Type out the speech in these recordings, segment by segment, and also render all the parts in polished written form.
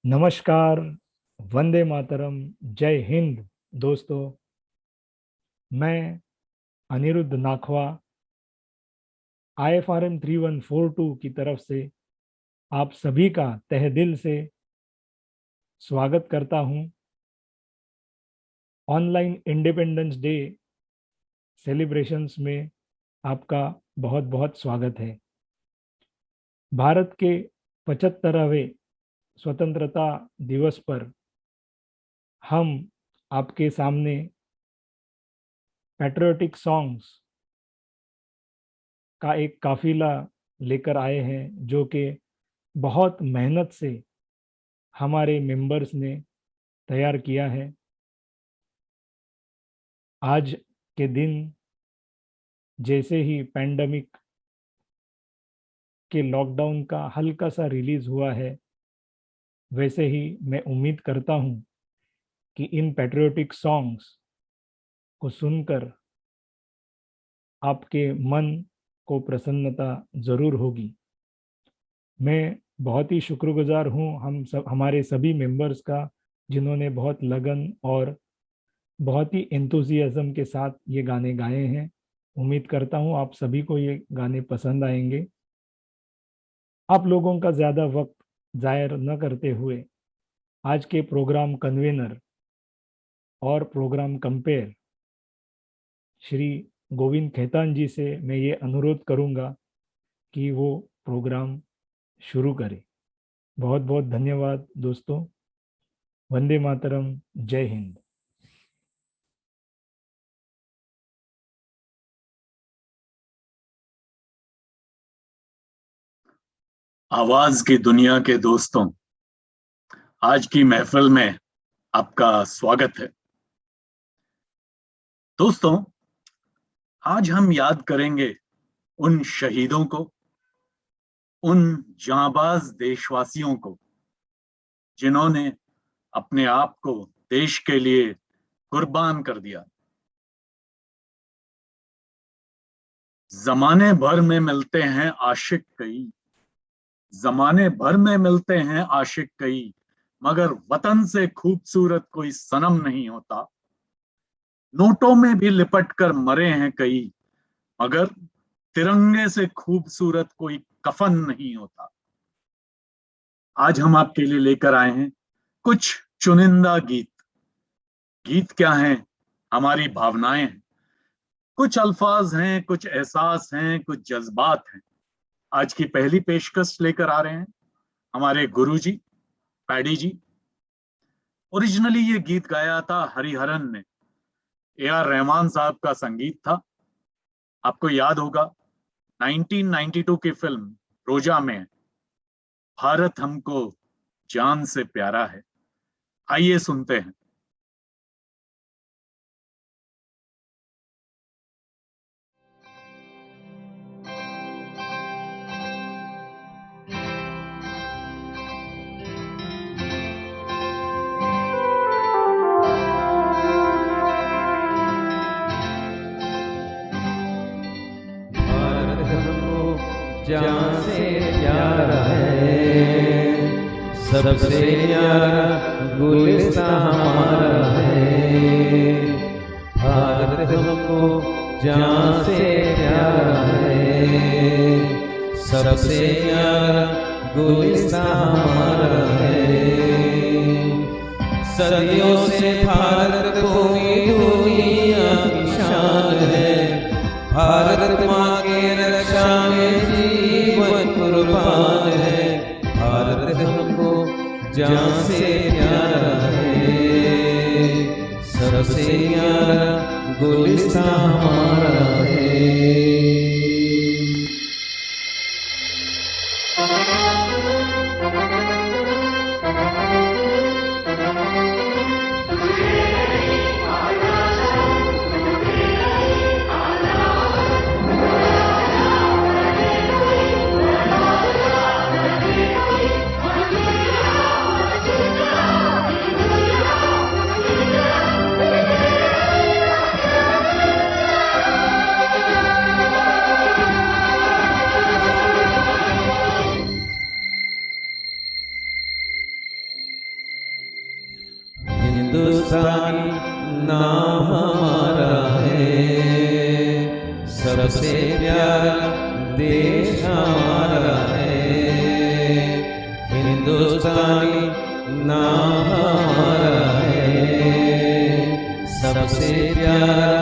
नमस्कार। वंदे मातरम। जय हिंद। दोस्तों, मैं अनिरुद्ध नाखवा IFRM 3142 की तरफ से आप सभी का तहे दिल से स्वागत करता हूं। ऑनलाइन इंडिपेंडेंस डे सेलिब्रेशंस में आपका बहुत बहुत स्वागत है। भारत के 75वें स्वतंत्रता दिवस पर हम आपके सामने पैट्रियोटिक सॉन्ग्स का एक काफिला लेकर आए हैं, जो कि बहुत मेहनत से हमारे मेंबर्स ने तैयार किया है। आज के दिन जैसे ही पैंडमिक के लॉकडाउन का हल्का सा रिलीज हुआ है, वैसे ही मैं उम्मीद करता हूं कि इन पैट्रियोटिक सॉन्ग्स को सुनकर आपके मन को प्रसन्नता जरूर होगी। मैं बहुत ही शुक्रगुजार हूं हमारे सभी मेंबर्स का, जिन्होंने बहुत लगन और बहुत ही एंथुजियाज्म के साथ ये गाने गाए हैं। उम्मीद करता हूं आप सभी को ये गाने पसंद आएंगे। आप लोगों का ज़्यादा वक्त ज़ायर न करते हुए आज के प्रोग्राम कन्वेनर और प्रोग्राम कंपेयर श्री गोविंद खेतान जी से मैं ये अनुरोध करूंगा कि वो प्रोग्राम शुरू करें। बहुत बहुत धन्यवाद दोस्तों। वंदे मातरम। जय हिंद। आवाज की दुनिया के दोस्तों, आज की महफिल में आपका स्वागत है। दोस्तों, आज हम याद करेंगे उन शहीदों को, उन जांबाज देशवासियों को जिन्होंने अपने आप को देश के लिए कुर्बान कर दिया। जमाने भर में मिलते हैं आशिक कई, जमाने भर में मिलते हैं आशिक कई, मगर वतन से खूबसूरत कोई सनम नहीं होता। नोटों में भी लिपट कर मरे हैं कई, मगर तिरंगे से खूबसूरत कोई कफन नहीं होता। आज हम आपके लिए लेकर आए हैं कुछ चुनिंदा गीत। गीत क्या हैं? हमारी भावनाएं हैं। कुछ अल्फाज हैं, कुछ एहसास हैं, कुछ जज्बात हैं। आज की पहली पेशकश लेकर आ रहे हैं हमारे गुरुजी पैडी जी। ओरिजिनली ये गीत गाया था हरिहरन ने। AR रहमान साहब का संगीत था। आपको याद होगा 1992 की फिल्म रोजा में भारत हमको जान से प्यारा है। आइए सुनते हैं। जान से प्यारा है, सबसे प्यारा गुलिस्तान हमारा है। भारत हमको जान से प्यारा है, सबसे प्यारा गुलिस्तान हमारा है। सदियों से भारत भूमि दुनिया की शान है। भारत माँ के रक्षा में जीवन कुर्बान है। भारत हमको जान से प्यारा है, सबसे प्यारा गुलिस्तान हमारा है। हिंदुस्तानी नाम हमारा है, सबसे प्यारा देश हमारा है। हिंदुस्तानी नाम हमारा है, सबसे प्यारा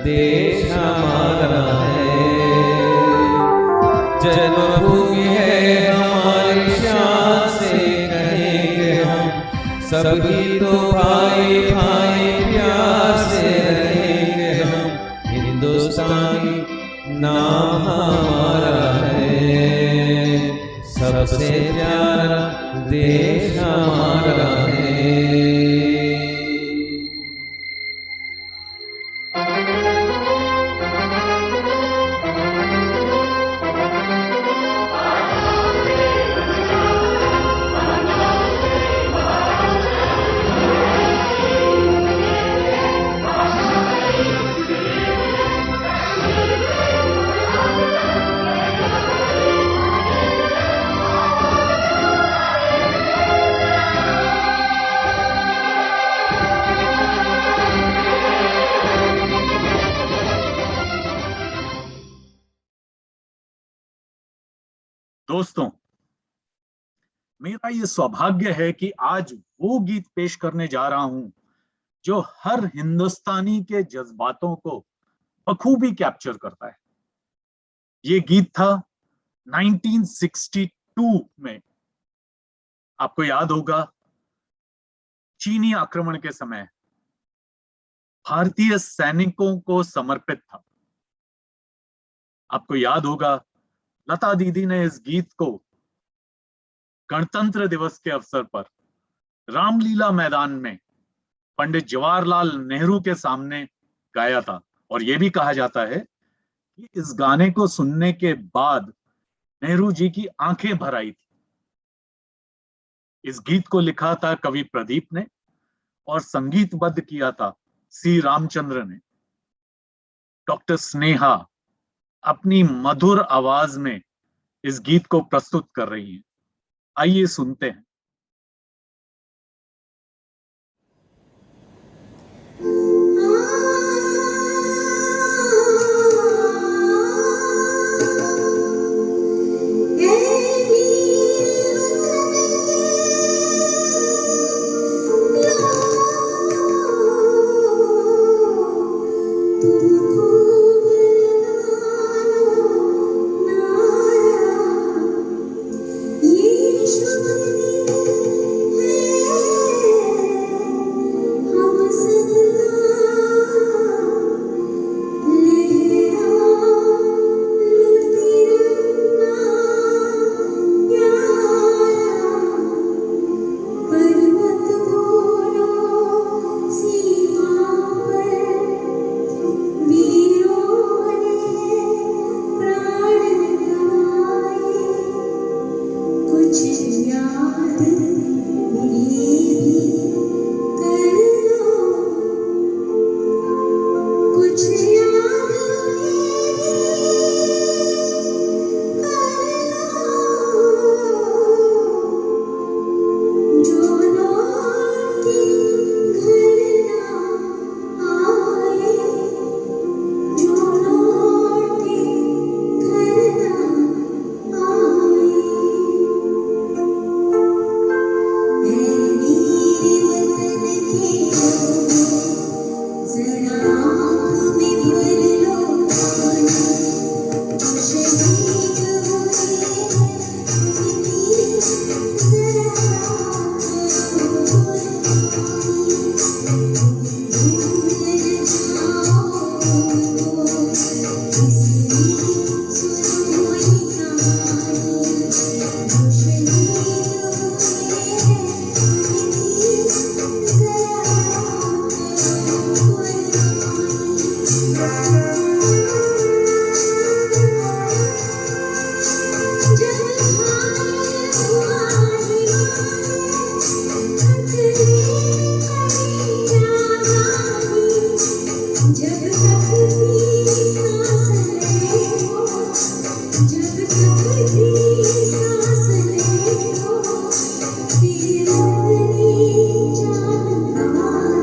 देश हमारा है। जन्मभूमि है हमारी शान से कहेंगे हम, सभी तो भाई भाई प्यार से रहेंगे हम। हिंदुस्तानी नाम हमारा है, सबसे प्यारा देश हमारा है। दोस्तों, मेरा ये सौभाग्य है कि आज वो गीत पेश करने जा रहा हूं जो हर हिंदुस्तानी के जज्बातों को बखूबी कैप्चर करता है। ये गीत था 1962 में, आपको याद होगा, चीनी आक्रमण के समय भारतीय सैनिकों को समर्पित था। आपको याद होगा, लता दीदी ने इस गीत को गणतंत्र दिवस के अवसर पर रामलीला मैदान में पंडित जवाहरलाल नेहरू के सामने गाया था। और यह भी कहा जाता है कि इस गाने को सुनने के बाद नेहरू जी की आंखें भर आई थी। इस गीत को लिखा था कवि प्रदीप ने और संगीतबद्ध किया था सी रामचंद्र ने। डॉक्टर स्नेहा अपनी मधुर आवाज में इस गीत को प्रस्तुत कर रही है। आइए सुनते हैं।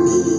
Thank you.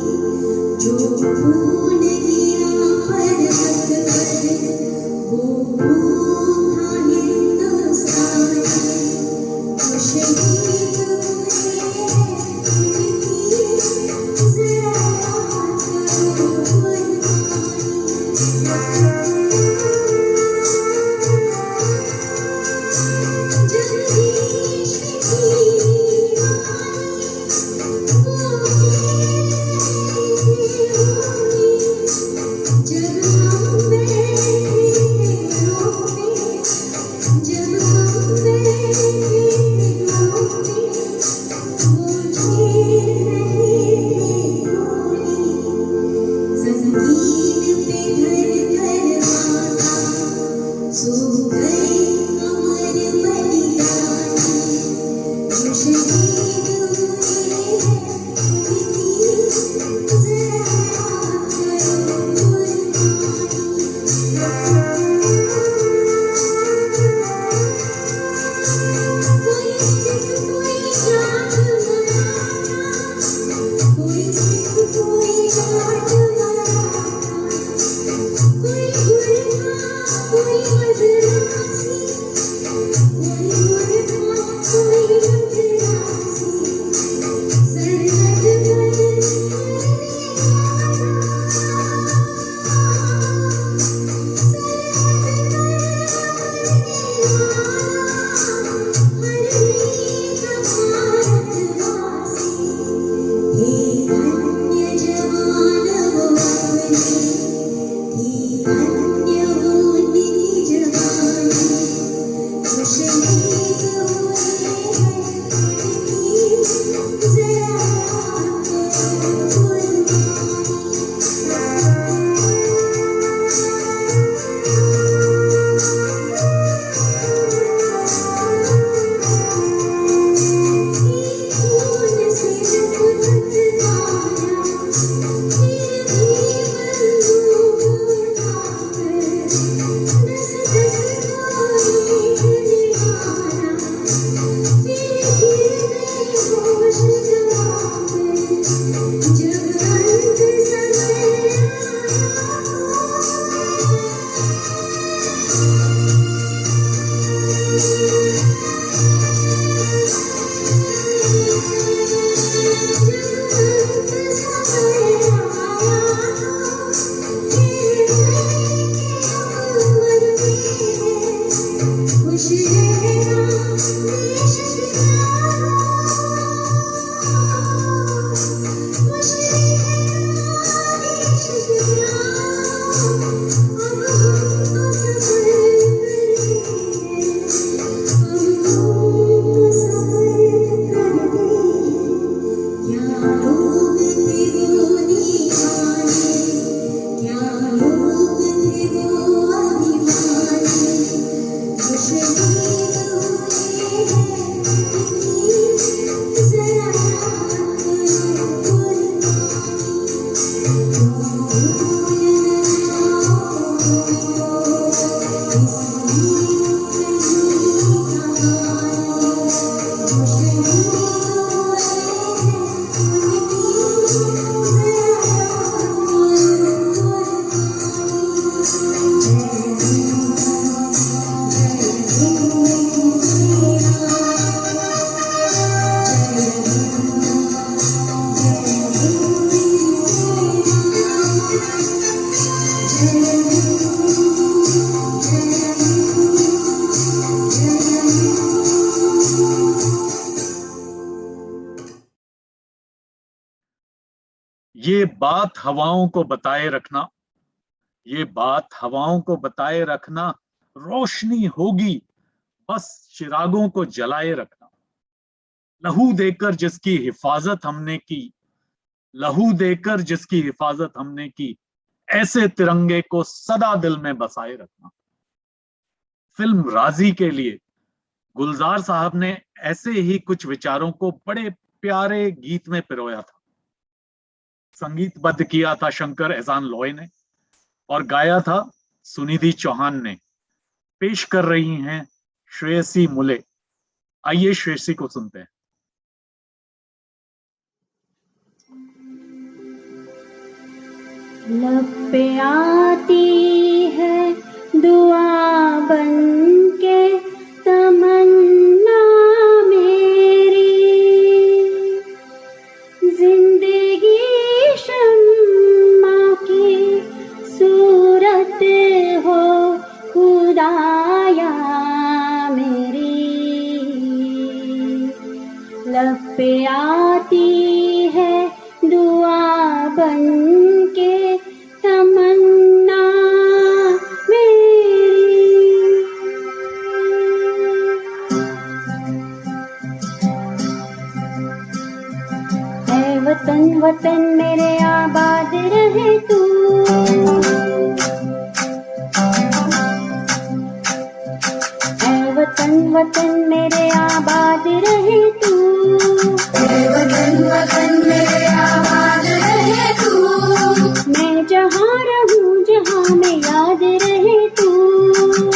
ये बात हवाओं को बताए रखना, ये बात हवाओं को बताए रखना, रोशनी होगी बस चिरागों को जलाए रखना। लहू देकर जिसकी हिफाजत हमने की, लहू देकर जिसकी हिफाजत हमने की, ऐसे तिरंगे को सदा दिल में बसाए रखना। फिल्म राजी के लिए गुलजार साहब ने ऐसे ही कुछ विचारों को बड़े प्यारे गीत में पिरोया था। संगीतबद्ध किया था शंकर एहसान लॉय ने और गाया था सुनिधि चौहान ने। पेश कर रही हैं श्रेयसी मुले। आइए श्रेयसी को सुनते हैं। लब पे आती है दुआ बन के तमन्ना मेरी, जिंदगी शम्मा की सूरत हो खुदाया मेरी। लब पे आती है दुआ बन के तमन्ना मेरी। ऐ वतन वतन मेरे आबाद रहे तू, वतन वतन मेरे आबाद रहे तू, वतन वतन मेरे आबाद रहे तू, मैं जहाँ रहूँ जहाँ में याद रहे तू,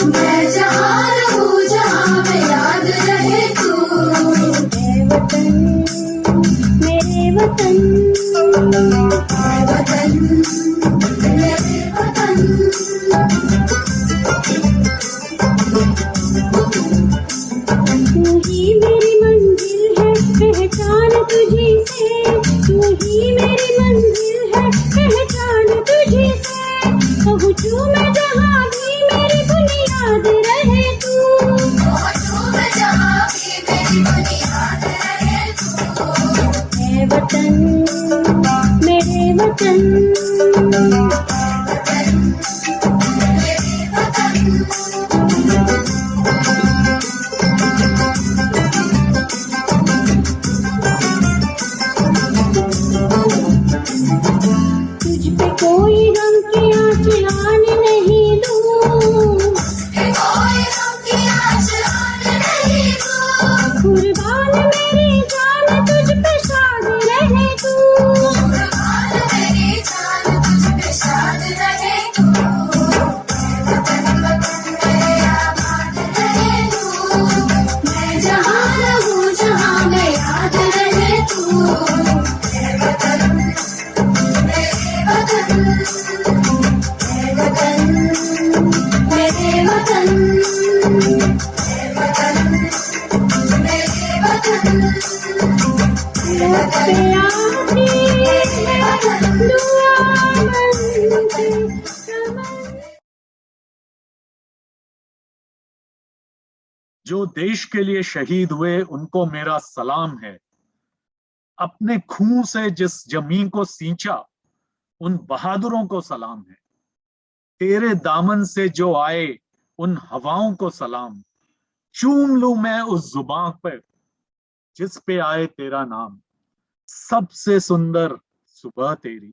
मैं जहाँ रहूँ जहाँ में याद रहे तू, ऐ वतन मेरे वतन, वतन मेरे वतन, तू ही मेरी मंजिल है पहचान तुझी से, तू ही मेरी मंजिल है पहचान तुझी से, पहुँचूं मैं जहाँ भी मेरी बुनियाद रहे तू, पहुँचूं मैं जहाँ भी मेरी बुनियाद रहे तू, ऐ वतन मेरे वतन, वतन मेरे वतन, तुझ पे कोई गम की आँच आने नहीं दूँ, कोई गम की आँच आने नहीं दूँ, कुर्बान मेरी जान तुझ पे शाद रहे तू, कुर्बान मेरी जान तुझ पे शाद रहे तू, वतन वतन मेरे आबाद रहे तू, मैं जहाँ रहूँ जहाँ में याद रहे तू, वतन मेरे वतन, वतन मेरे वतन, वतन मेरे वतन, लब पे आती है दुआ बनके कमर। जो देश के लिए शहीद हुए उनको मेरा सलाम है। अपने खून से जिस जमीन को सींचा उन बहादुरों को सलाम है। तेरे दामन से जो आए उन हवाओं को सलाम। चूम लूं मैं उस जुबान पर जिस पे आए तेरा नाम। सबसे सुंदर सुबह तेरी,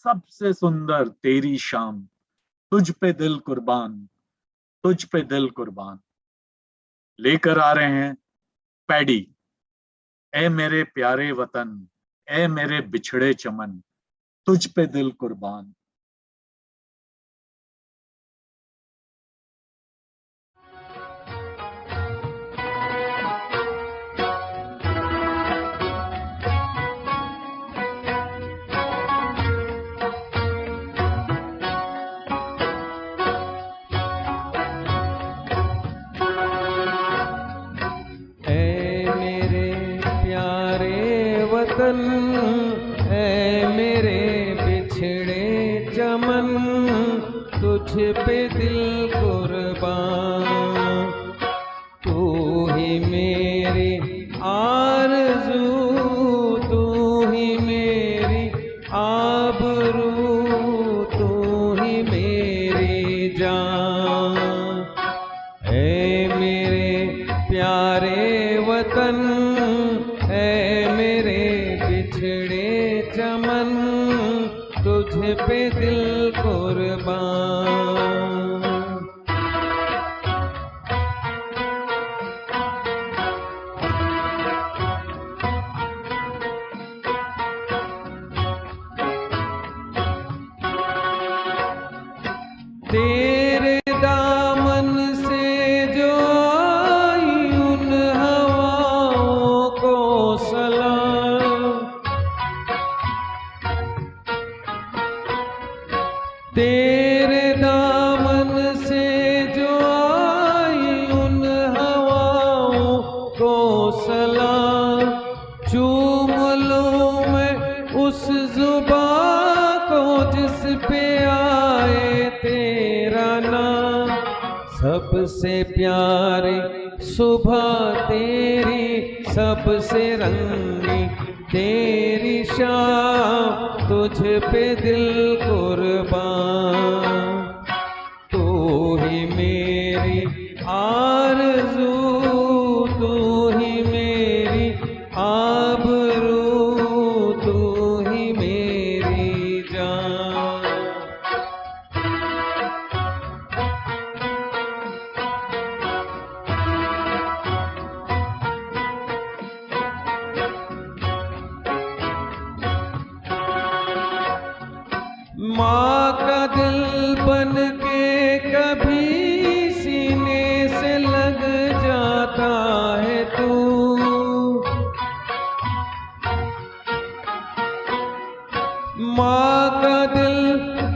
सबसे सुंदर तेरी शाम। तुझ पे दिल कुर्बान, तुझ पे दिल कुर्बान। लेकर आ रहे हैं पैडी। ए मेरे प्यारे वतन, ए मेरे बिछड़े चमन, तुझ पे दिल कुर्बान। वतन है मेरे बिछड़े चमन, तुझ पे दिल कुर्बान। तू ही मेरी आरज़ू, तू ही मेरी आबरू, तू ही मेरी जान। ऐ मेरे प्यारे वतन, ऐ मेरे बिछड़े चमन, तुझ पे दिल कुर्बान। तेरे दामन से जो आई उन हवाओं को सलाम। तेरे दामन से जो आई उन हवाओं को सलाम। चूम लूं मैं उस जुबां को जिस पे आए तेरा नाम। सबसे प्यारी सुबह तेरी, सबसे रंगी तेरी शाम। तुझ पे दिल कुर्बान। तू ही मेरी आरज़ू, तू ही मेरी आबरू, तू ही मेरी जान। माँ का दिल बन के कभी सीने से लग जाता है तू। माँ का दिल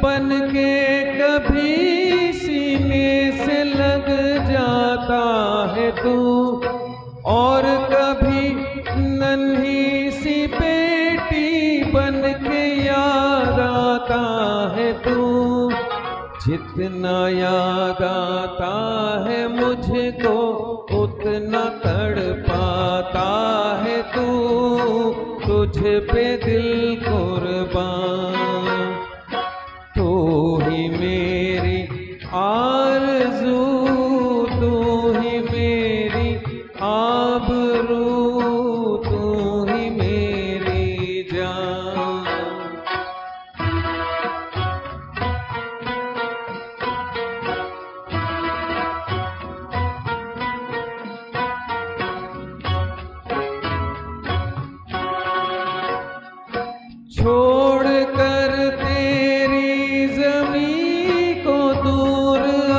बन के कभी सीने से लग जाता है तू, और कभी नन्ही सी बेटी बन के याद आता है तू। जितना याद आता है मुझको उतना तड़पाता है तू। तुझ पे दिल कुर्बान, तू ही मेरी आरज़ू, तू ही मेरी आबरू, तू ही मेरी जान। छोड़ कर तेरी ज़मीं को दूर आ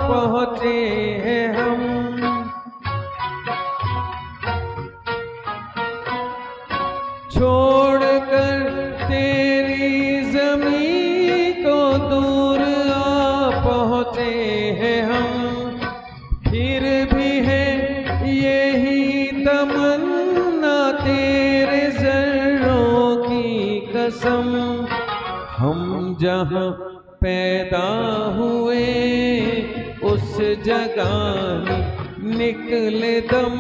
पहुँचे हैं हम। छोड़ कर तेरी ज़मीं को दूर आ पहुँचे हैं हम। फिर भी है यही तमन्ना तेरे ज़र्रों की कसम। हम जहाँ पैदा हुए उस जगह ही निकले दम।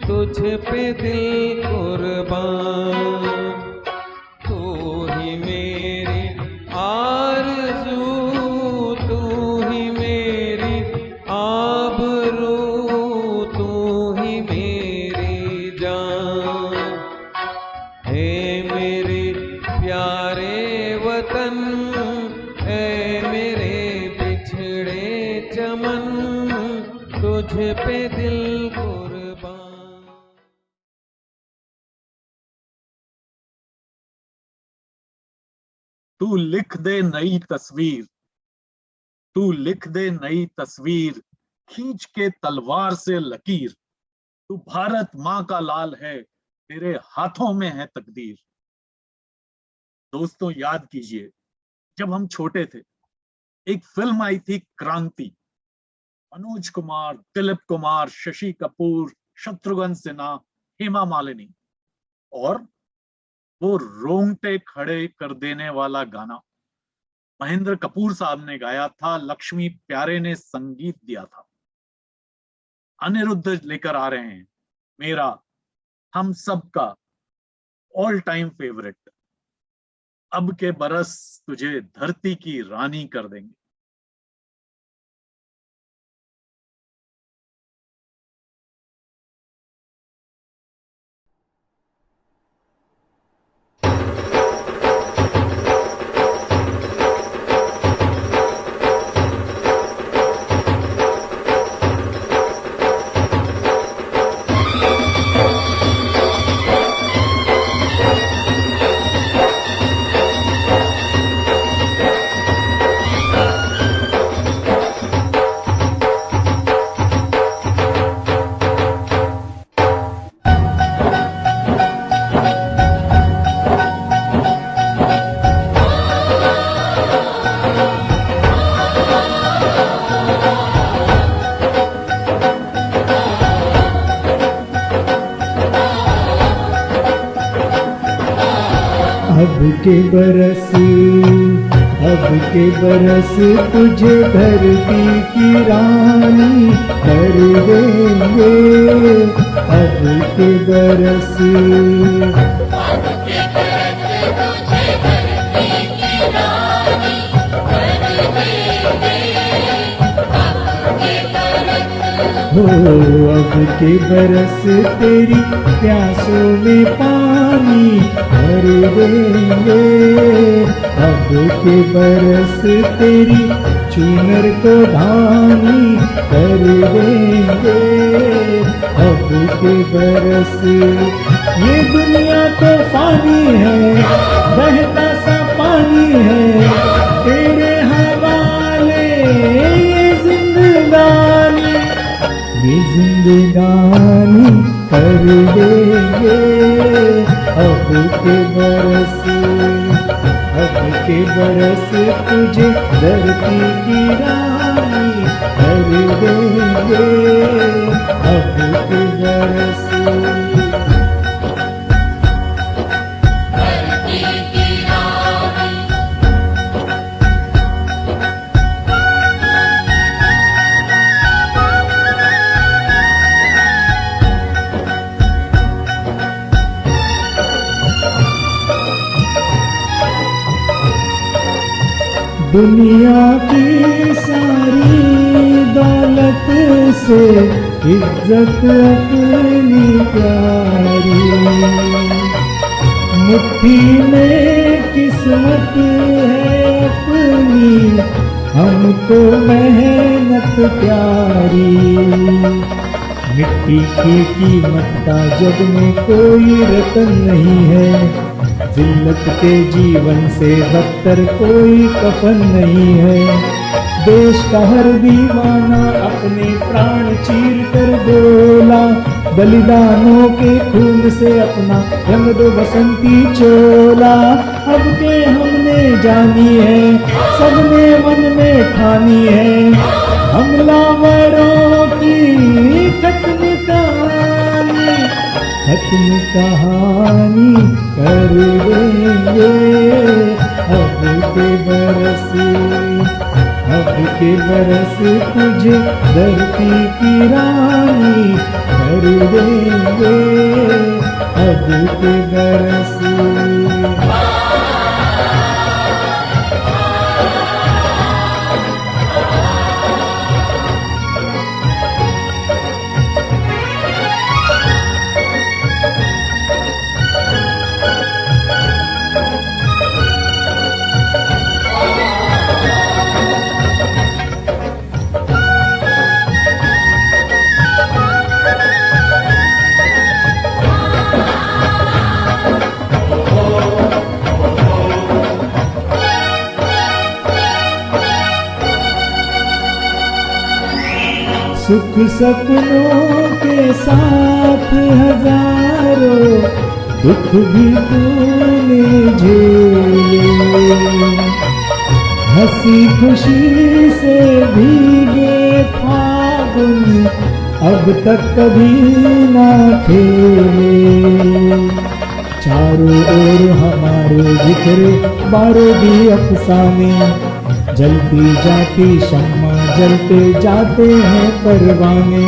तुझ पे दिल कुर्बान, तू ही मेरी आरज़ू, तू ही मेरी आबरू, तू ही मेरी जान। है मेरे प्यारे वतन, है मेरे बिछड़े चमन, तुझ पे दिल कुर्बान। तू लिख दे नई तस्वीर, तू लिख दे नई तस्वीर, खींच के तलवार से लकीर। तू भारत माँ का लाल है, तेरे हाथों में है तकदीर। दोस्तों, याद कीजिए, जब हम छोटे थे एक फिल्म आई थी क्रांति। मनोज कुमार, दिलीप कुमार, शशि कपूर, शत्रुघ्न सिन्हा, हेमा मालिनी, और वो रोंगटे खड़े कर देने वाला गाना महेंद्र कपूर साहब ने गाया था, लक्ष्मी प्यारे ने संगीत दिया था। अनिरुद्ध लेकर आ रहे हैं मेरा, हम सब का ऑल टाइम फेवरेट, अब के बरस तुझे धरती की रानी कर देंगे। अब के बरस तुझे धरती की रानी कर देंगे। अब के बरस हो, अब के बरस तेरी प्यासों में पानी भर देंगे। अब के बरस तेरी चुनर को धानी कर देंगे। अब के बरस ये दुनिया तो फानी है, बहता सा पानी कुर्बानी है, तेरे हवाले ये जिंदगानी, ये जिंदगानी कर देंगे अब के बरस, अब के बरस तुझे धरती की रानी कर देंगे अब के बरस। दुनिया की सारी दौलत से इज्जत अपनी प्यारी, मुट्ठी में किस्मत है अपनी, हमको मेहनत प्यारी। मिट्टी की कीमत का जग में कोई रतन नहीं है, जिल्लत के जीवन से बदतर कोई कफन नहीं है। देश का हर दीवाना अपने प्राण चीर कर बोला, बलिदानों के खून से अपना रंग दो बसंती चोला। अब के हमने जानी है, सबने मन में ठानी है, हमलावरों की खत्म कहानी, खत्म कहानी कर देंगे अब के बरस, अब के बरस तुझे धरती की रानी कर देंगे अब के बरस। सुख सपनों के साथ हजारों दुख भी तूने झेले, हंसी खुशी से भीगे फागुन अब तक कभी ना खेले। चारों ओर हमारे जिक्र बारूदी अफसाने, जलती जाती शम्मा जलते जाते हैं परवाने,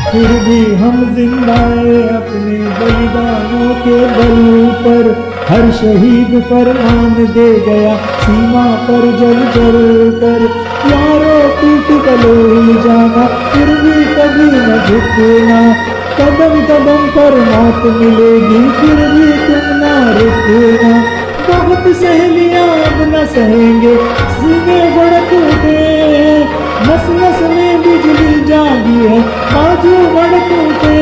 फिर भी हम जिंदाए अपने बलिदानों के बल पर। हर शहीद फरमान दे गया सीमा पर जल जल कर, यारों टूट गले ही जाना फिर भी कभी न झुकना, कदम कदम पर मौत मिलेगी फिर भी तुम ना रुकना। बहुत सहेलियां अब न सहेंगे सीने भड़क उठे, नस नस में बिजली जागी है बाजू भड़क उठे।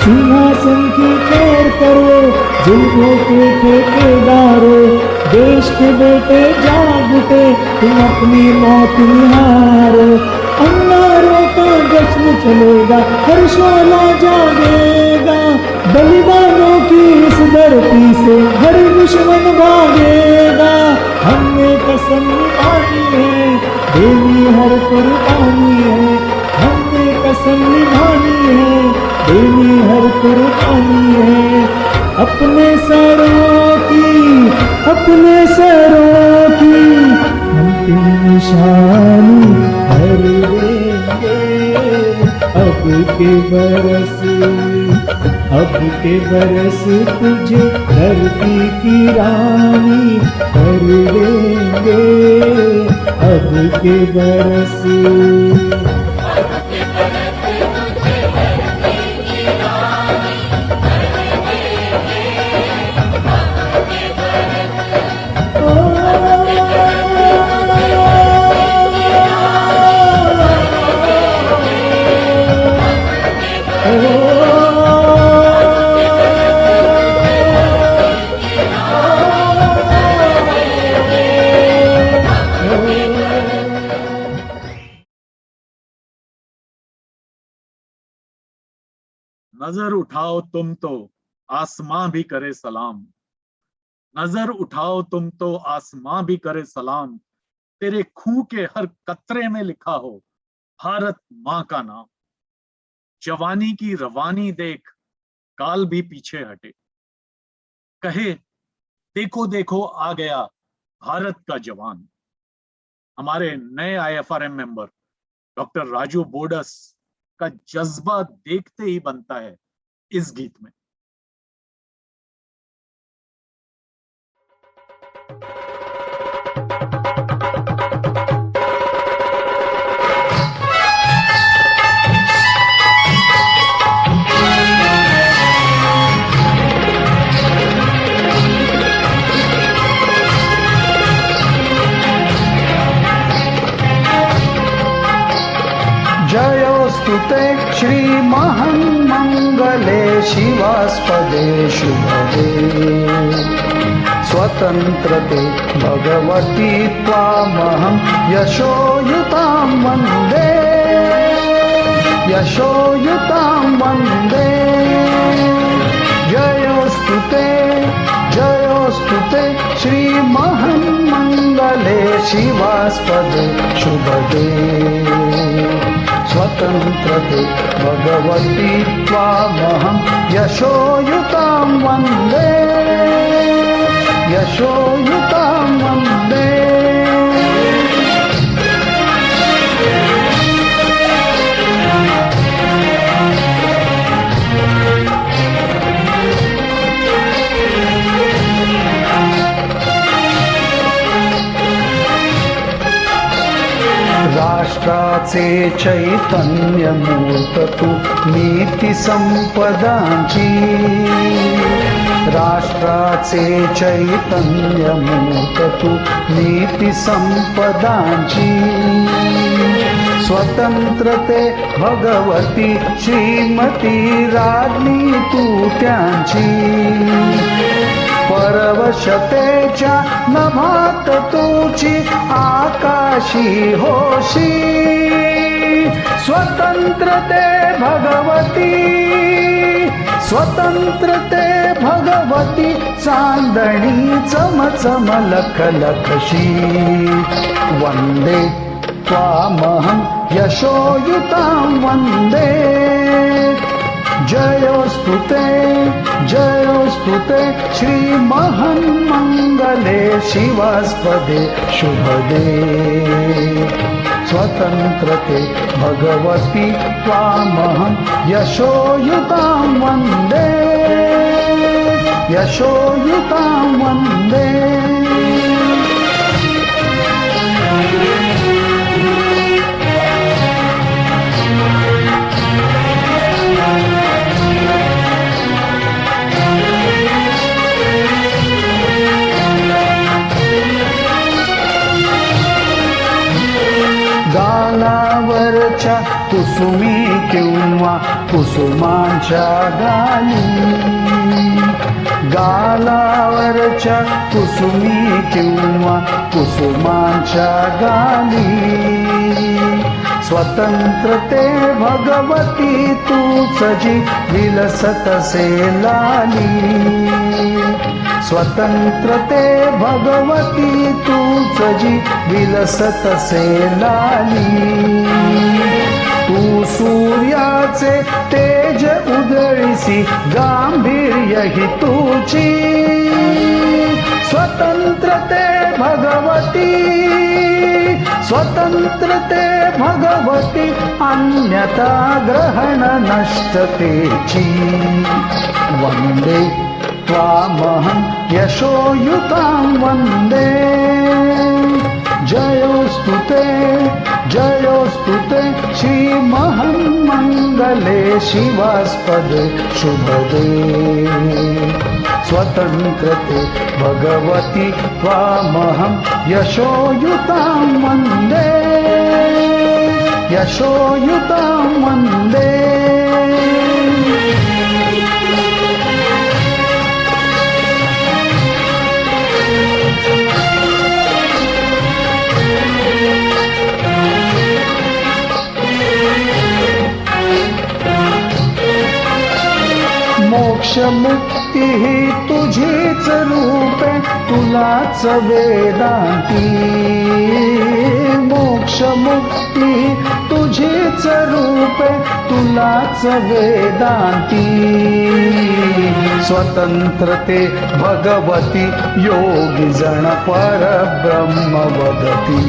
सिंहासन की खैर करो जुल्मों के ठेकेदारों, देश के बेटे जाग उठे तुम अपनी मौत निहारो। अंगारों का जश्न चलेगा हर शोला जागेगा, बलिदानों की इस धरती से हर दुश्मन भागेगा। हमने कसम निभानी है देनी हर कुर्बानी है, हमने कसम निभानी है देनी हर कुर्बानी है। अपने सरों की अंतिम निशानी भर देंगे अब के बरस, अब के बरस तुझे धरती की रानी कर देंगे अब के बरस। नजर उठाओ तुम तो आसमां भी करे सलाम, नजर उठाओ तुम तो आसमां भी करे सलाम, तेरे खून के हर कतरे में लिखा हो भारत माँ का नाम। जवानी की रवानी देख काल भी पीछे हटे, कहे देखो देखो आ गया भारत का जवान। हमारे नए IFRM member doctor Raju Bodas का जज्बा देखते ही बनता है इस गीत में। जयोस्तु ते श्रीमन्मङ्गले शिवास्पदे शुभदे स्वतन्त्रते भगवती त्वामहं यशोयुतां वन्दे, यशोयुतां वन्दे। जयोस्तु ते श्रीमन्मङ्गले शिवास्पदे शुभदे स्वतन्त्रते भगवती त्वामहं यशोयुतां वन्दे, यशोयुतां वन्दे। राष्ट्राचे चैतन्यमूर्त तू नीती संपदांची, राष्ट्राचे चैतन्यमूर्त तू नीती संपदांची। स्वतंत्रते भगवती श्रीमती राज्ञी तू त्यांची, परवशतेच्या नभात तुझी आकाशी होशी। स्वतंत्रते भगवती, स्वतंत्रते भगवती चांदणी चमचम लख लखशी। वंदे त्वामहं यशोयुतां वन्दे, जयोस्तु ते श्रीमन्मङ्गले शिवास्पदे शुभदे स्वतन्त्रते भगवती त्वामहं यशोयुतां वन्दे, यशोयुतां वन्दे। गालावरच्या कुसुमी किंवा कुसुमांच्या गाली, गालावरच्या कुसुमी किंवा कुसुमांच्या गाली। स्वतंत्रते भगवती तूच जी विलसतसे लाली, स्वतंत्रते भगवती तूच जी विलसतसे लाली। तू सूर्याचे तेज उदळीसी गांभीर्य ही तुझी। स्वतंत्रते भगवती, स्वतंत्रते भगवती अन्यथा ग्रहण नष्टतेची। वंदे त्वामहं यशोयुतां वन्दे, जयोस्तु ते श्रीमन्मङ्गले शिवास्पदे शुभदे स्वतन्त्रते भगवती त्वामहं यशोयुतां वन्दे, यशोयुतां वन्दे। मोक्ष मुक्ती ही तुझीच रूपे तुलाच वेदांती मोक्ष मुक्ती तुझीच रूपे तुलाच वेदांती स्वतंत्रते भगवती योगी जन परब्रह्म वदती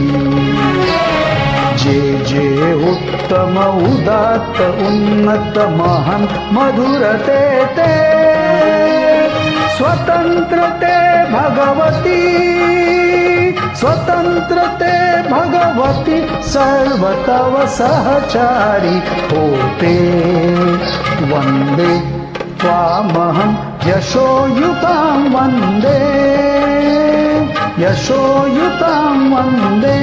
जे जे उत्तम उदात्त उन्नत महान मधुरते ते स्वतंत्रते भगवती स्वतंत्रते भगवती सर्वतव सहचारी होते वंदे त्वामहं यशोयुतां वंदे यशोयुतां वंदे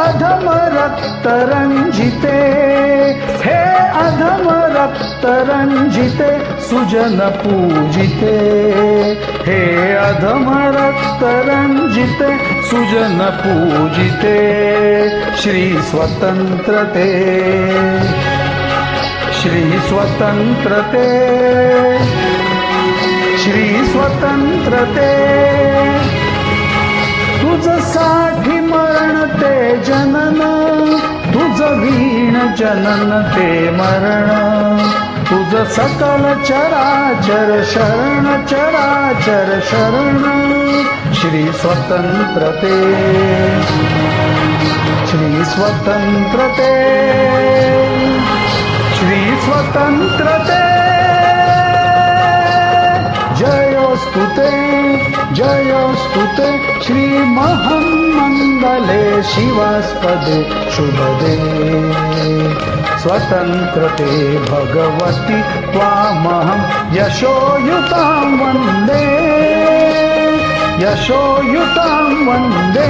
अधम रक्त रंजिते हे अधम रक्त रंजिते सुजन पूजिते हे अधम रक्त रंजिते सुजन पूजिते श्री स्वतंत्रते श्री स्वतंत्रते श्री स्वतंत्रते तुझ साठी मरण ते जनन तुझ वीण जनन ते मरण तुझ सकल चराचर शरण चराचर शरण श्री स्वतंत्रते श्री स्वतंत्रते श्री स्वतंत्रते जयोस्तुते जयोस्तुते श्री महन्मंगले शिवास्पदे शुभदे स्वतंत्रते भगवती त्वामहं यशोयुतां वन्दे यशोयुतां वन्दे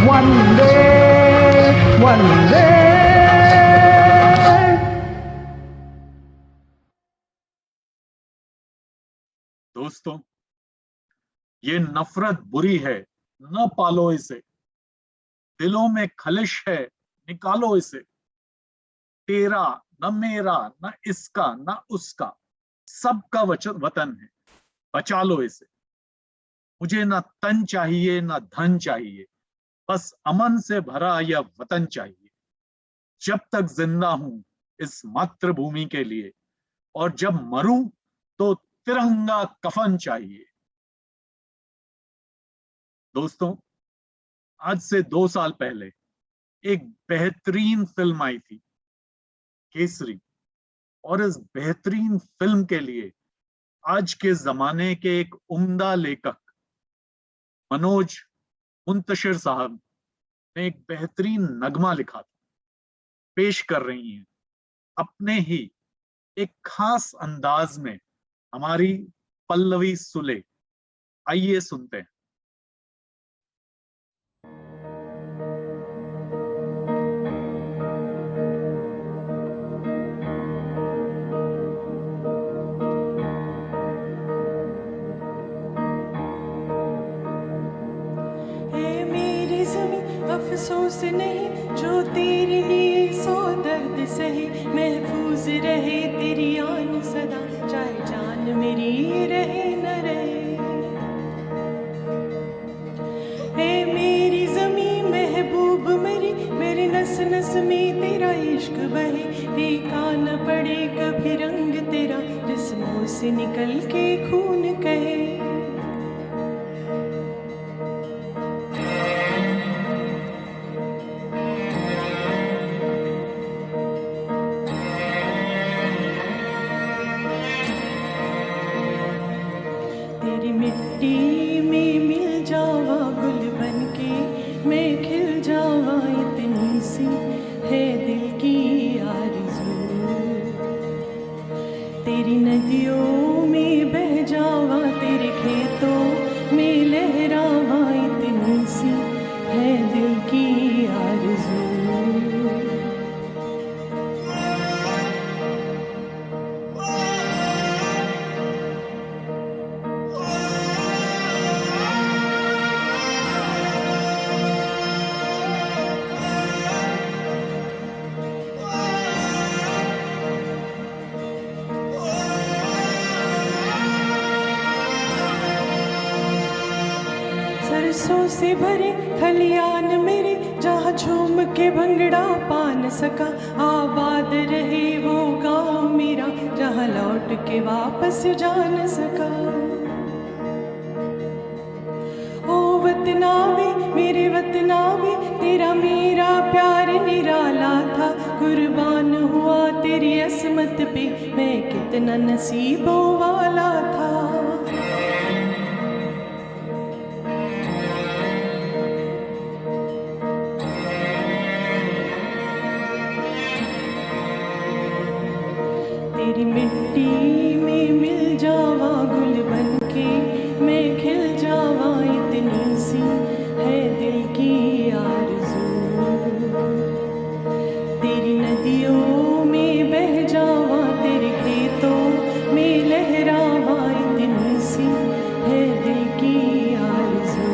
वन्दे वन्दे दोस्तों, ये नफरत बुरी है, न पालो इसे। दिलों में खलिश है, निकालो इसे। तेरा न मेरा न इसका न उसका, सबका वतन है, बचा लो इसे। मुझे न तन चाहिए न धन चाहिए, बस अमन से भरा यह वतन चाहिए। जब तक जिंदा हूं इस मातृभूमि के लिए, और जब मरूं तो तिरंगा कफन चाहिए। दोस्तों, आज से 2 साल पहले एक बेहतरीन फिल्म आई थी, केसरी, और इस बेहतरीन फिल्म के लिए आज के जमाने के एक उम्दा लेखक मनोज मुंतशिर साहब ने एक बेहतरीन नगमा लिखा था, पेश कर रही हैं अपने ही एक खास अंदाज में हमारी पल्लवी सुले। आइए सुनते हैं। अफसोस नहीं जो तेरे लिए सो दर्द सही, महफूज रहे तेरी आन सदा, चाहे जान मेरी रहे न रहे। ए मेरी ज़मीं महबूब मेरी, मेरे नस नस में तेरा इश्क बहे, फीका न पड़े कभी रंग तेरा, जिस्मों से निकल के खून कहे। मिट्टी में मिल जावा गुल बनके, मैं खिल जावा, इतनी सी है दिल की आरज़ू। तेरी नदियों में बह जावा, तेरे खेतों में लहरावा, इतनी सी है दिल की आरज़ू। रसों से भरे खलियान मेरे, जहाँ झूम के भंगड़ा पा न सका। आबाद रहे वो गाँव मेरा, जहाँ लौट के वापस जा न सका। ओ वतनावे मेरे वतनावे, तेरा मेरा प्यार निराला था। कुर्बान हुआ तेरी असमत पे, मैं कितना नसीबों वाला था। तेरी मिट्टी में मिल जावा गुल बनके, मैं खिल जावा, इतनी सी है दिल की आरज़ू। तेरी नदियों में बह जावा, तेरे खेतों में लहरावा, इतनी सी है दिल की आरज़ू।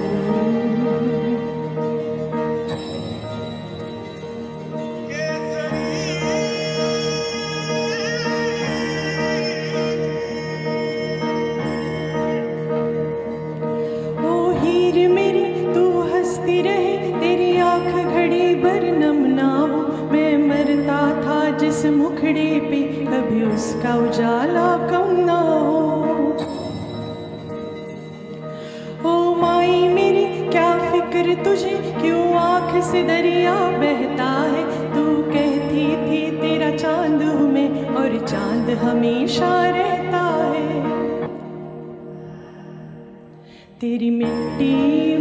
जिस मुखड़े पे कभी उसका उजाला कम ना हो। ओ माई मेरी क्या फिक्र तुझे, क्यों आँख से दरिया बहता है। तू कहती थी तेरा चांद हूँ मैं, और चांद हमेशा रहता है। तेरी मिट्टी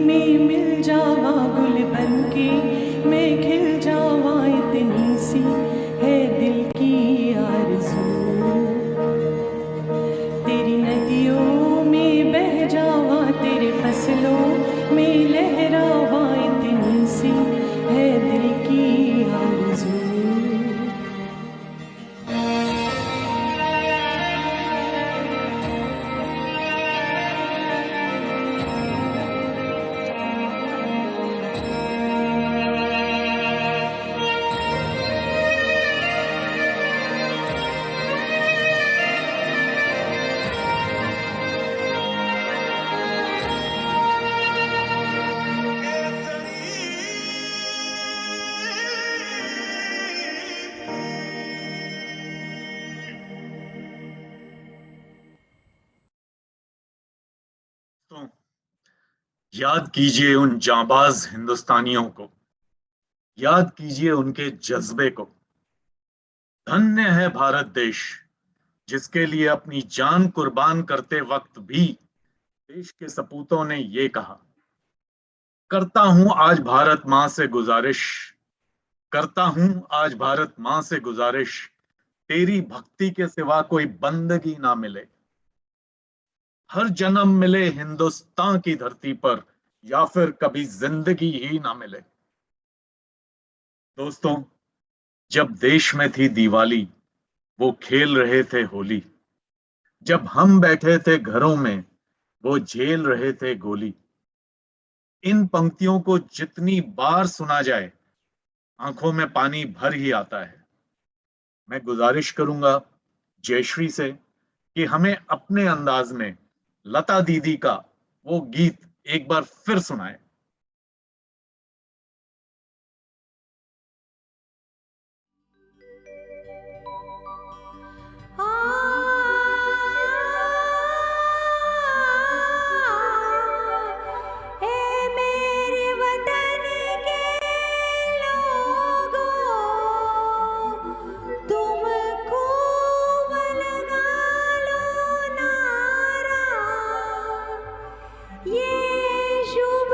में मिल जावा गुल बनके, मैं खिल जावा, इतनी सी है दिल की आरज़ू। तेरी नदियों में बह जावा, तेरे फसलों में लहरावा, इतनी सी है दिल की आरज़ू। तो याद कीजिए उन जांबाज हिंदुस्तानियों को, याद कीजिए उनके जज्बे को। धन्य है भारत देश, जिसके लिए अपनी जान कुर्बान करते वक्त भी देश के सपूतों ने ये कहा, करता हूं आज भारत मां से गुजारिश, करता हूं आज भारत मां से गुजारिश, तेरी भक्ति के सिवा कोई बंदगी ना मिले। हर जन्म मिले हिंदुस्तान की धरती पर, या फिर कभी जिंदगी ही ना मिले। दोस्तों, जब देश में थी दिवाली, वो खेल रहे थे होली। जब हम बैठे थे घरों में, वो झेल रहे थे गोली। इन पंक्तियों को जितनी बार सुना जाए, आंखों में पानी भर ही आता है। मैं गुजारिश करूंगा जयश्री से कि हमें अपने अंदाज में लता दीदी का वो गीत एक बार फिर सुनाए। ये शुभ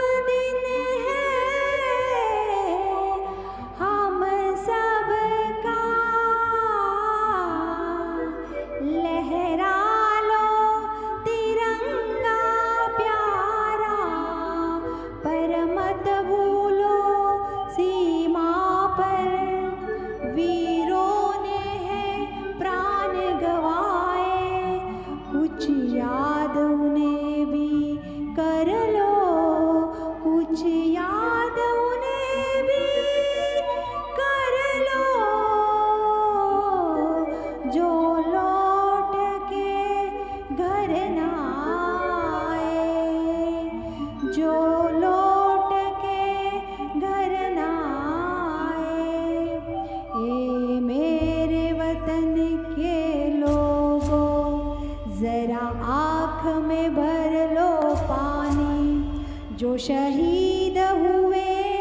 जो शहीद हुए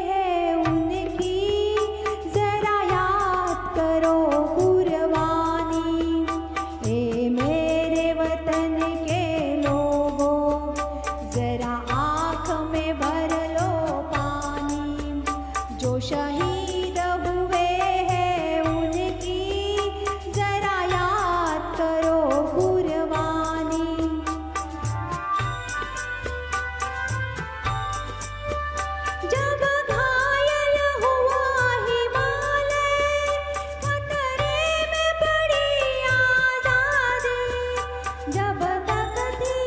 हैं उनकी जरा याद करो कुर्बानी। ए मेरे वतन के लोगों जरा आँख में भर लो पानी। जो शहीद हुए हैं उनकी जरा याद करो कुर्बानी। जब घायल हुआ हिमालय खतरे में पड़ी आजादी। जब तक थी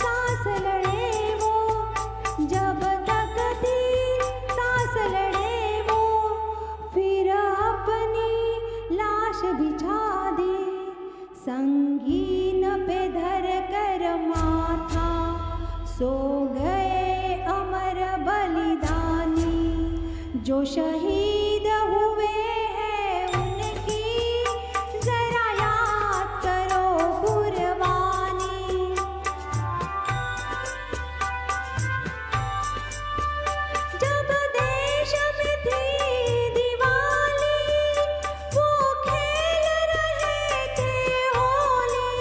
सांस लड़े वो, जब तक थी सांस लड़े वो, फिर अपनी लाश बिछा दी। संगीन पे धर कर माथा सो गए अमर बलिदानी। जो शहीद हुए हैं उनकी जरा याद करो कुर्बानी। जब देश में थी दिवाली वो खेल रहे थे होली।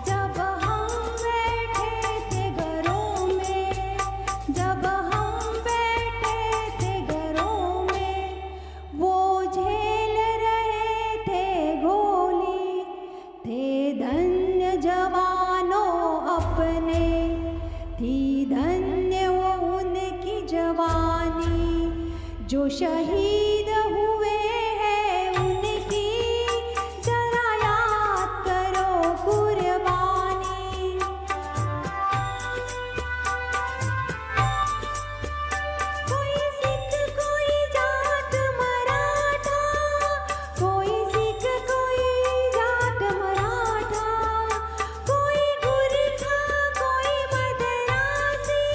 जब हम बैठे थे घरों में, जब हम बैठे थे घरों में, वो झेल रहे थे गोली। थे धन्य जवानों अपने, थी धन्य वो उनकी जवानी। जो शहीद हुए हैं उनकी जरा याद करो कुर्बानी। कोई सिख कोई जाट मराठा, कोई सिख कोई जाट मराठा, कोई गुरखा कोई मद्रासी,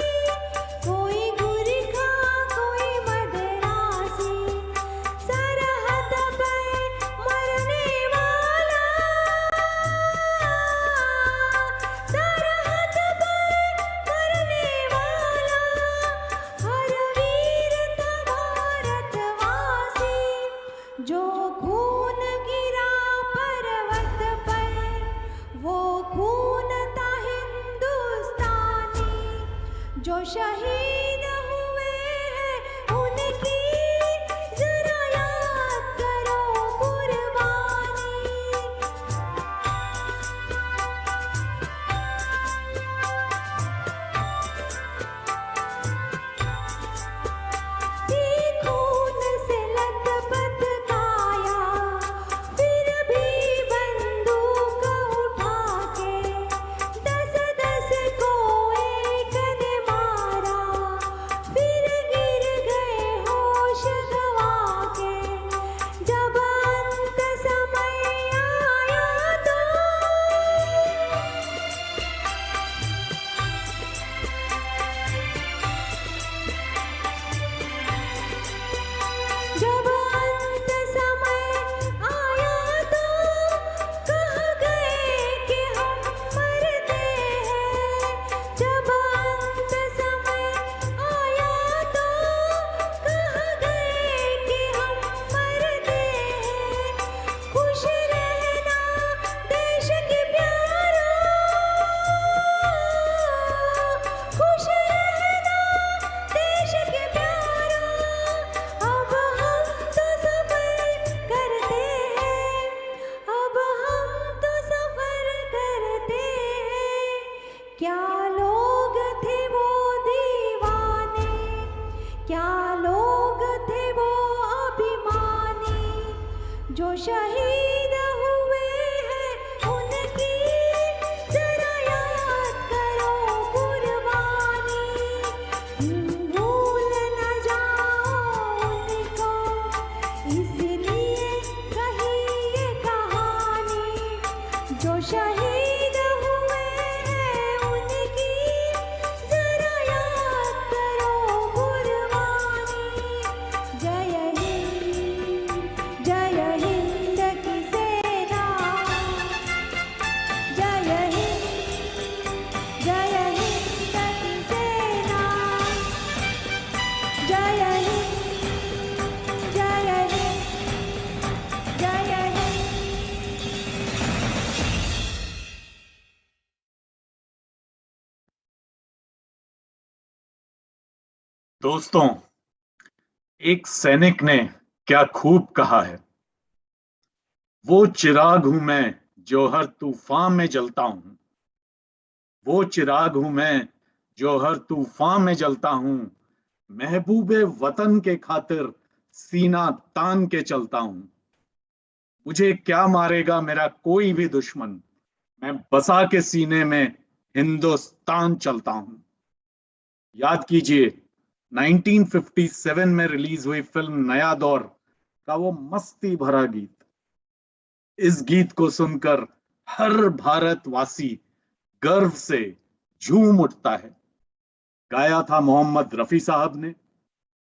कोई गुरखा कोई मद्रासी। सरहद पे मरने वाला, सरहद पे मरने वाला, हर वीर था भारतवासी। जो खून गिरा पर्वत पर वो खून था हिंदुस्तानी। जो शहीद हुए हैं उनकी जरा याद करो कुर्बानी। थी खून से लथपथ काया, फिर भी बंदूक उठा के 10-10 को एक ने मारा। फिर गिर गए होश गवा के। जब अंत समय आया तो जब अंत समय आया तो कह गए कि हम मरते हैं। जब अंत समय आया तो कह गए कि हम मरते हैं। खुश रहना देश के प्यारों, खुश रहना देश के प्यारों। अब हम तो सफर करते हैं, अब हम तो सफर करते हैं। क्या लोग थे वो दीवाने, क्या लोग थे वो अभिमानी। जो शहीद हुए हैं उनकी जरा याद करो कुर्बानी। भूल न जाओ उनको इसलिए कही ये कहानी। जो शहीद हुए हैं उनकी जरा याद करो कुर्बानी। जय हिंद की दोस्तों, एक सैनिक ने क्या खूब कहा है, वो चिराग हूं मैं जो हर तूफान में जलता हूं, वो चिराग हूं मैं जो हर तूफान में जलता हूं, महबूबे वतन के खातिर सीना तान के चलता हूं। मुझे क्या मारेगा मेरा कोई भी दुश्मन, मैं बसा के सीने में हिंदुस्तान चलता हूं। याद कीजिए 1957 में रिलीज हुई फिल्म नया दौर का वो मस्ती भरा गीत। इस गीत को सुनकर हर भारतवासी गर्व से झूम उठता है। गाया था मोहम्मद रफी साहब ने।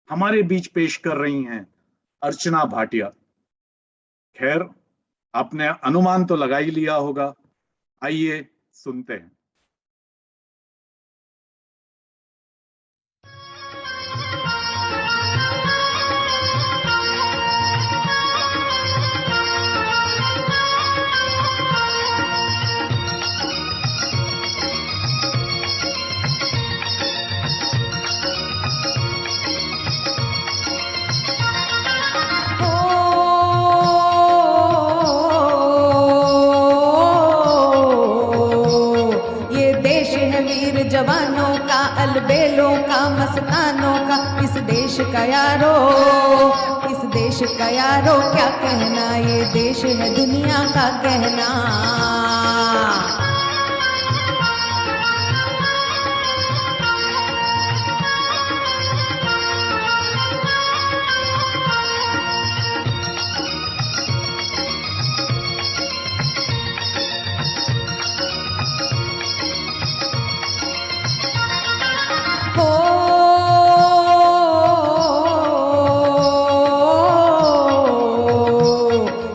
हमारे बीच पेश कर रही हैं अर्चना भाटिया। खैर, आपने अनुमान तो लगा ही लिया होगा। आइए सुनते हैं। ये देश है वीर जवानों का, अलबेलों का, मस्तानों का। इस देश का यारो, इस देश का यारो क्या कहना, ये देश है दुनिया का कहना।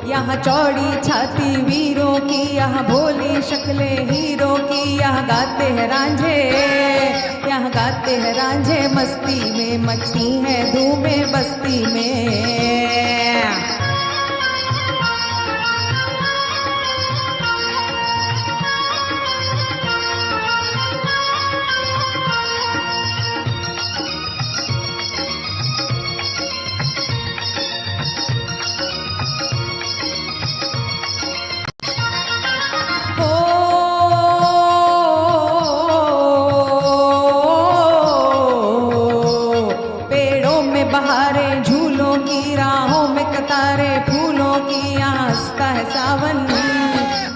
यहाँ चौड़ी छाती वीरों की, यहाँ भोली शक्लें हीरों की। यहाँ गाते हैं रांझे, यहाँ गाते हैं रांझे, मस्ती में मचती हैं धूमें बस्ती में। पेड़ों में बहारें झूलों की, राहों में कतारें फूलों की। यहाँ हंसता है सावन,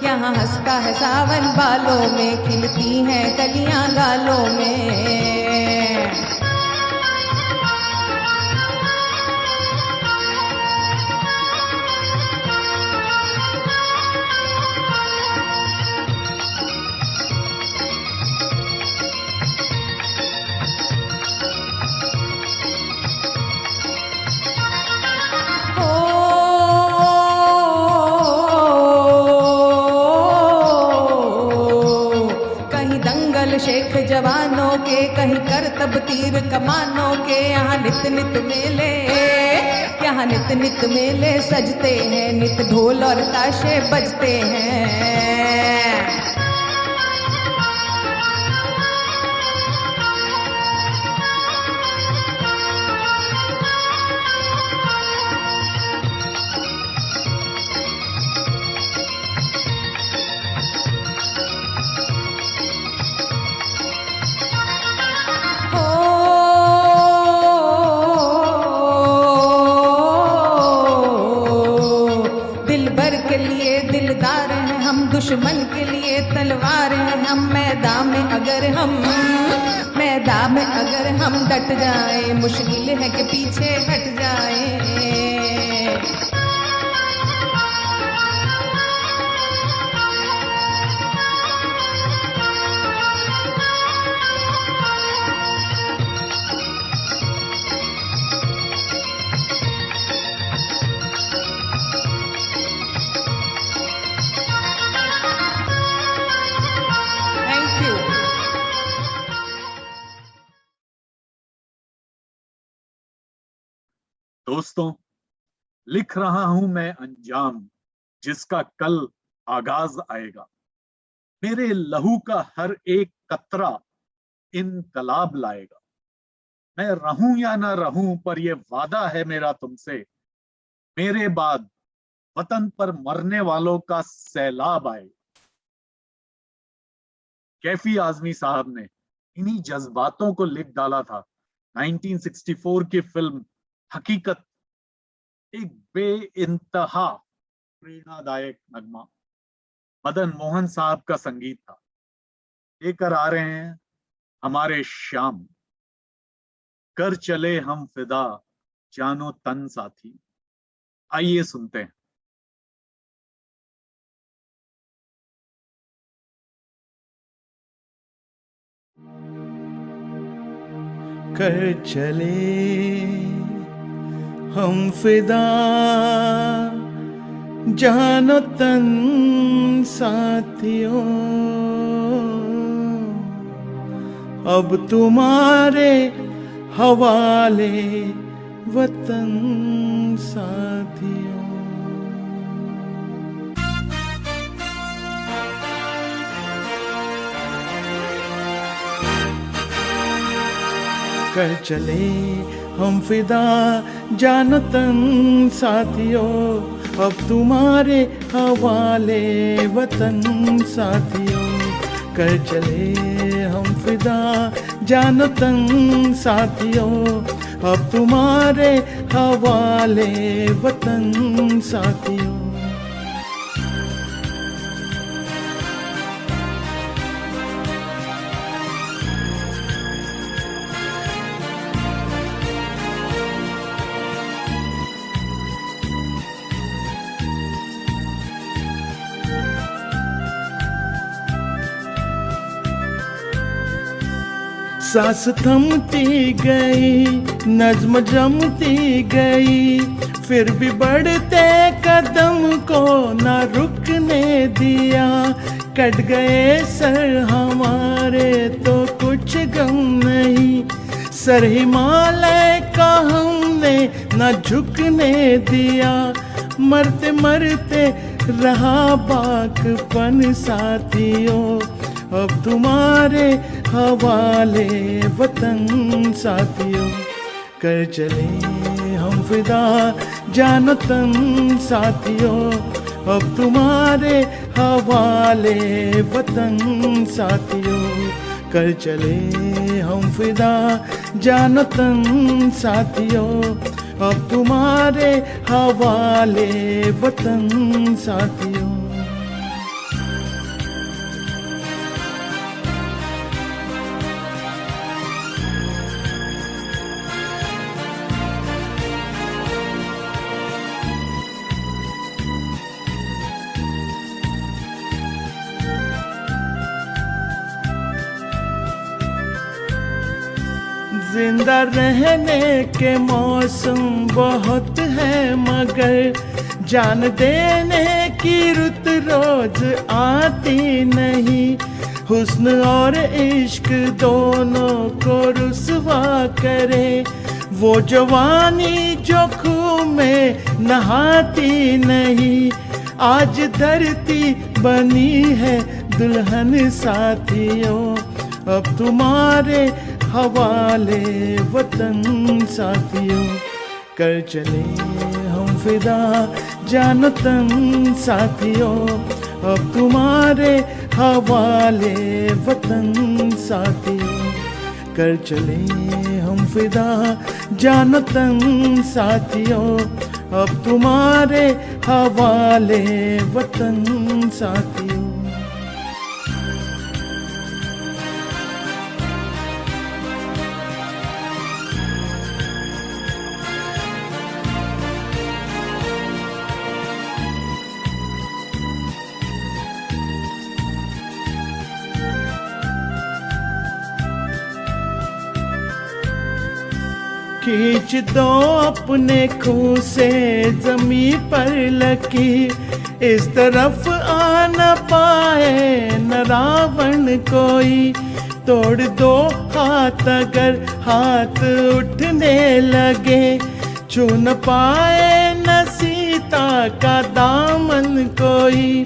यहाँ हंसता है सावन, बालों में खिलती हैं कलियां गालों में। शेख जवानों के, कहीं करतब तीर कमानों के। यहाँ नित नित मेले, यहाँ नित नित मेले सजते हैं, नित ढोल और ताशे बजते हैं। के लिए दिलदार हैं हम, दुश्मन के लिए तलवार हैं हम। मैदान में अगर हम डट जाए, मुश्किल है कि पीछे हट जाए। दोस्तों, लिख रहा हूं मैं अंजाम जिसका कल आगाज आएगा। मेरे लहू का हर एक कतरा इनकलाब लाएगा। मैं रहूं या ना रहूं, पर ये वादा है मेरा तुमसे, मेरे बाद वतन पर मरने वालों का सैलाब आए। कैफी आजमी साहब ने इन्हीं जज्बातों को लिख डाला था 1964 की फिल्म हकीकत, एक बेइंतहा प्रेरणादायक नगमा। मदन मोहन साहब का संगीत था। लेकर आ रहे हैं हमारे श्याम, कर चले हम फिदा जानो तन साथी। आइए सुनते हैं। कर चले हम फिदा जानो तन साथियों, अब तुम्हारे हवाले वतन साथियों। कर चले हम फिदा जानो तन साथियों, अब तुम्हारे हवाले वतन साथियों। कर चले हम फिदा जानो तन साथियों, अब तुम्हारे हवाले वतन साथियों। सांस थमती गई, नज्म जमती गई, फिर भी बढ़ते कदम को न रुकने दिया। कट गए सर हमारे तो कुछ गम नहीं, सर हिमालय का हमने न झुकने दिया। मरते मरते रहा बाकपन साथियों, अब तुम्हारे हवाले वतन साथियों। कर चले हम फिदा जानो तन साथियों, अब तुम्हारे हवाले वतन साथियों। कर चले हम फिदा जानो तन साथियों, अब तुम्हारे हवाले वतन साथियों। जिंदा रहने के मौसम बहुत है, मगर जान देने की रुत रोज आती नहीं। हुस्न और इश्क दोनों को रुसवा करे, वो जवानी जो खून में नहाती नहीं। आज धरती बनी है दुल्हन साथियों, अब तुम्हारे हवाले वतन साथियों। कर चले हम फिदा जानो तन साथियों, अब तुम्हारे हवाले वतन साथियों। कर चले हम फिदा जानो तन साथियों, अब तुम्हारे हवाले वतन साथियों। खींच दो अपने खूं से जमी पर लकीर, इस तरफ आ न पाए न रावण कोई। तोड़ दो हाथ अगर हाथ उठने लगे, छू न पाए न सीता का दामन कोई।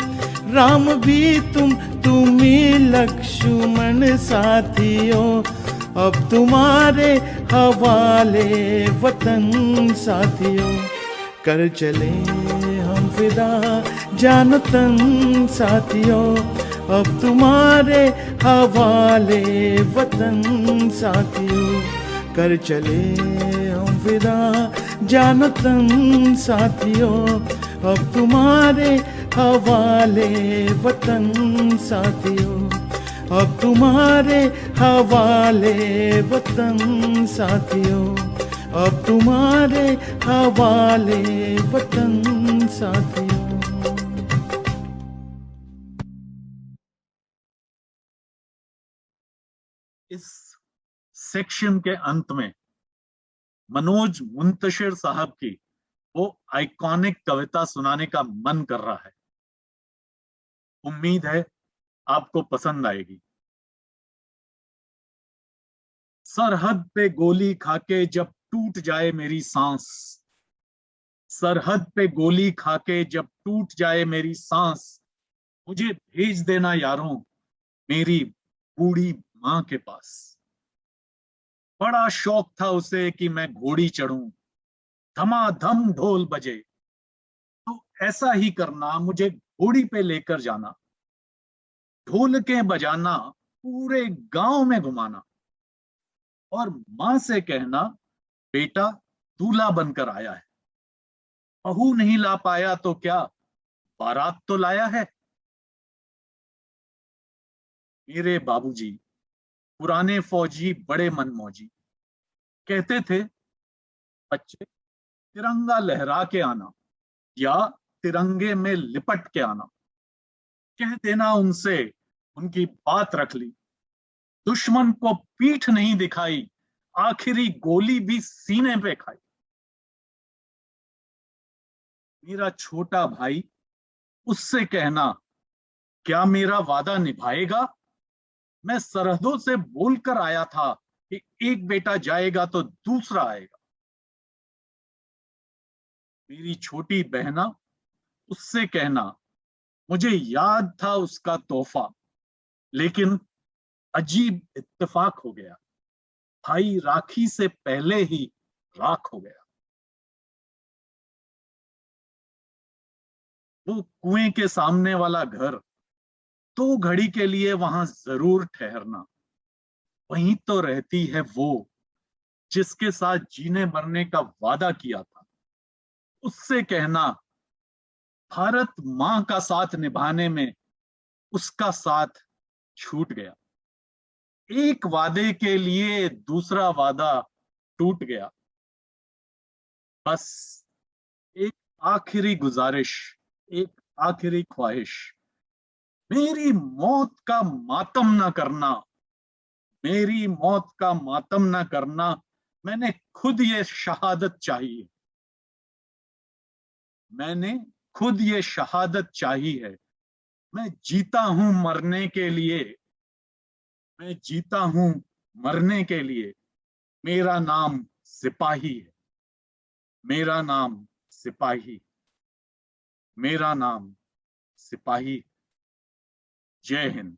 राम भी तुम ही लक्ष्मण साथियों, अब तुम्हारे हवाले वतन साथियों, कर चले हम फिदा जान तन साथियों, अब तुम्हारे हवाले वतन साथियों, कर चले हम फिदा जान तन साथियों, अब तुम्हारे हवाले वतन साथियों, अब तुम्हारे हवाले वतन साथियों, अब तुम्हारे हवाले वतन साथियों। इस सेक्शन के अंत में मनोज मुंतशिर साहब की वो आइकॉनिक कविता सुनाने का मन कर रहा है। उम्मीद है आपको पसंद आएगी। सरहद पे गोली खाके जब टूट जाए मेरी सांस, सरहद पे गोली खाके जब टूट जाए मेरी सांस, मुझे भेज देना यारों मेरी बूढ़ी मां के पास। बड़ा शौक था उसे कि मैं घोड़ी चढ़ूं, धमाधम ढोल बजे, तो ऐसा ही करना, मुझे घोड़ी पे लेकर जाना, ढोलकें बजाना, पूरे गांव में घुमाना, और मां से कहना बेटा दूल्हा बनकर आया है, बहू नहीं ला पाया तो क्या बारात तो लाया है। मेरे बाबूजी पुराने फौजी बड़े मनमौजी, कहते थे बच्चे तिरंगा लहरा के आना या तिरंगे में लिपट के आना। कह देना उनसे उनकी बात रख ली, दुश्मन को पीठ नहीं दिखाई, आखिरी गोली भी सीने पे खाई। मेरा छोटा भाई, उससे कहना क्या मेरा वादा निभाएगा, मैं सरहदों से बोलकर आया था कि एक बेटा जाएगा तो दूसरा आएगा। मेरी छोटी बहना, उससे कहना मुझे याद था उसका तोहफा, लेकिन अजीब इत्तेफाक हो गया, भाई राखी से पहले ही राख हो गया। वो कुएं के सामने वाला घर, तो घड़ी के लिए वहां जरूर ठहरना, वहीं तो रहती है वो जिसके साथ जीने मरने का वादा किया था। उससे कहना भारत मां का साथ निभाने में उसका साथ छूट गया, एक वादे के लिए दूसरा वादा टूट गया। बस एक आखिरी गुजारिश, एक आखिरी ख्वाहिश, मेरी मौत का मातम ना करना, मेरी मौत का मातम ना करना, मैंने खुद ये शहादत चाहिए, मैंने खुद ये शहादत चाही है। मैं जीता हूं मरने के लिए, मैं जीता हूं मरने के लिए, मेरा नाम सिपाही है, मेरा नाम सिपाही, मेरा नाम सिपाही। जय हिंद।